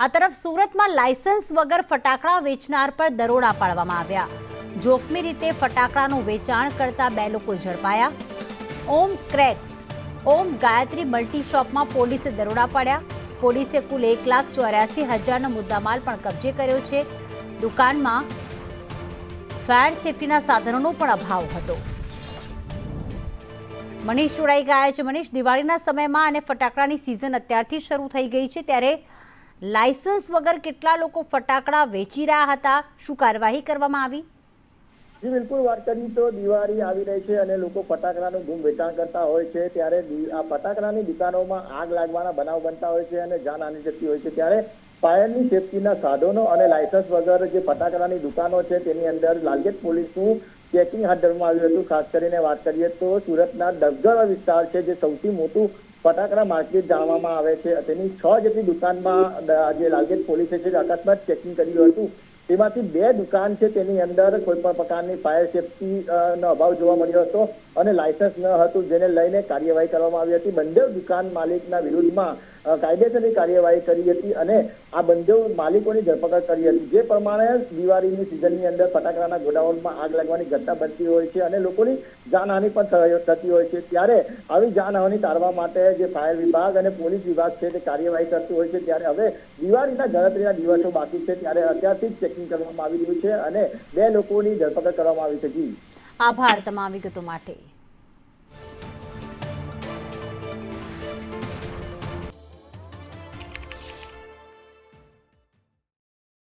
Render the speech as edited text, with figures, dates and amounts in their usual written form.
આ તરફ સુરતમાં લાયસન્સ વગર ફટાકડા વેચનાર પર દરોડા પાડવામાં આવ્યા। જોખમી રીતે ફટાકડાનું વેચાણ કરતા 2 લોકો ઝડપાયા। ઓમ ક્રેક્સ ઓમ ગાયત્રી મલ્ટી શોપમાં પોલીસે દરોડા પાડ્યા। પોલીસે કુલ 1,84,000નો મુદ્દામાલ પણ કબજે કર્યો છે। દુકાનમાં ફાયર સેફટીના સાધનોનો પણ અભાવ હતો। મનીષ જોડાઈ ગયા છે। મનીષ, દિવાળીના સમયમાં અને ફટાકડાની સિઝન અત્યારથી શરૂ થઈ ગઈ છે, ત્યારે લાયસન્સ વગર કેટલા લોકો ફટાકડા વેચી રહ્યા હતા, શું કાર્યવાહી કરવામાં આવી? જી બિલકુલ, વાત કરીએ તો દિવાળી આવી રહી છે અને લોકો ફટાકડાનું ધૂમ વેચાણ કરતા હોય છે, ત્યારે આ ફટાકડાની દુકાનોમાં આગ લાગવાના બનાવ બનતા હોય છે અને જાનહાનિ થતી હોય છે। ત્યારે ફાયરની સેફટીના સાધનો અને લાયસન્સ વગર જે ફટાકડાની દુકાનો છે તેની અંદર લાલગેટ પોલીસનું ચેકિંગ હાથ ધરવામાં આવ્યું હતું। ખાસ કરીને વાત કરીએ તો સુરતના ડગગર વિસ્તાર છે, જે સૌથી મોટું ફટાકડા માર્કેટ જાણવામાં આવે છે, તેની 6 જેટલી દુકાનમાં જે લાલગેટ પોલીસે છે અકસ્માત ચેકિંગ કર્યું હતું। તેમાંથી 2 દુકાન છે તેની અંદર કોઈ પણ પ્રકારની ફાયર સેફટી નો અભાવ જોવા મળ્યો હતો અને લાયસન્સ ન હતું, જેને લઈને કાર્યવાહી કરવામાં આવી હતી। બંને દુકાન માલિકના વિરુદ્ધમાં કાયદેસરની કાર્યવાહી કરી હતી અને આ બંને માલિકોની ધરપકડ કરી હતી। જે પ્રમાણે દિવાળીની સિઝનની અંદર ફટાકડાના ગોડાઉનમાં આગ લાગવાની ઘટના બનતી હોય છે અને લોકોની જાનહાનિ પણ થતી હોય છે, ત્યારે આવી જાનહાનિ ટાળવા માટે જે ફાયર વિભાગ અને પોલીસ વિભાગ છે તે કાર્યવાહી કરતું હોય છે। ત્યારે હવે દિવાળીના ગણતરીના દિવસો બાકી છે, ત્યારે અત્યારથી જ ચેકિંગ કરવામાં આવી રહ્યું છે અને 2 લોકોની ધરપકડ કરવામાં આવી છે। જી, આભાર તમામ વિગતો માટે।